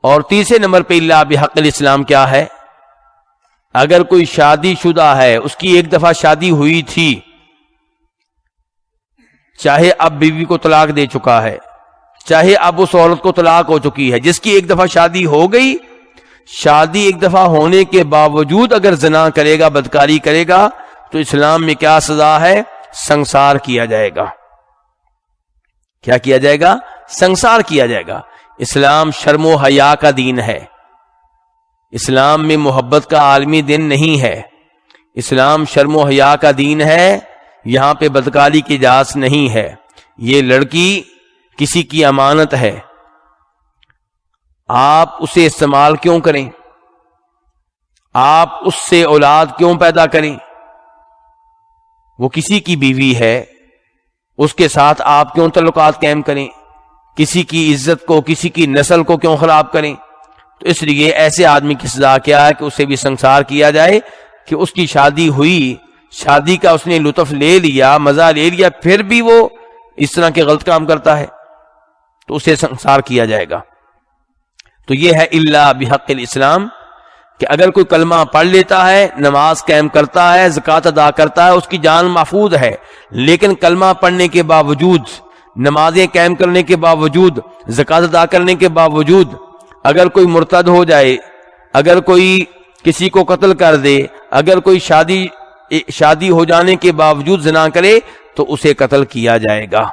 اور تیسرے نمبر پہ الا بحق الاسلام کیا ہے؟ اگر کوئی شادی شدہ ہے، اس کی ایک دفعہ شادی ہوئی تھی، چاہے اب بیوی کو طلاق دے چکا ہے، چاہے اب اس عورت کو طلاق ہو چکی ہے، جس کی ایک دفعہ شادی ہو گئی، شادی ایک دفعہ ہونے کے باوجود اگر زنا کرے گا، بدکاری کرے گا، تو اسلام میں کیا سزا ہے؟ سنسار کیا جائے گا۔ کیا کیا جائے گا؟ سنسار کیا جائے گا۔ اسلام شرم و حیا کا دین ہے، اسلام میں محبت کا عالمی دین نہیں ہے، اسلام شرم و حیا کا دین ہے، یہاں پہ بدکاری کی اجازت نہیں ہے۔ یہ لڑکی کسی کی امانت ہے، آپ اسے استعمال کیوں کریں؟ آپ اس سے اولاد کیوں پیدا کریں؟ وہ کسی کی بیوی ہے، اس کے ساتھ آپ کیوں تعلقات قائم کریں؟ کسی کی عزت کو، کسی کی نسل کو کیوں خراب کریں؟ تو اس لیے ایسے آدمی کی سزا کیا ہے کہ اسے بھی سنسار کیا جائے کہ اس کی شادی ہوئی، شادی کا اس نے لطف لے لیا، مزہ لے لیا، پھر بھی وہ اس طرح کے غلط کام کرتا ہے تو اسے سنسار کیا جائے گا۔ تو یہ ہے الا بحق الاسلام، کہ اگر کوئی کلمہ پڑھ لیتا ہے، نماز قائم کرتا ہے، زکوٰۃ ادا کرتا ہے، اس کی جان محفوظ ہے، لیکن کلمہ پڑھنے کے باوجود، نمازیں قائم کرنے کے باوجود، زکوٰۃ ادا کرنے کے باوجود اگر کوئی مرتد ہو جائے، اگر کوئی کسی کو قتل کر دے، اگر کوئی شادی ہو جانے کے باوجود زنا کرے، تو اسے قتل کیا جائے گا۔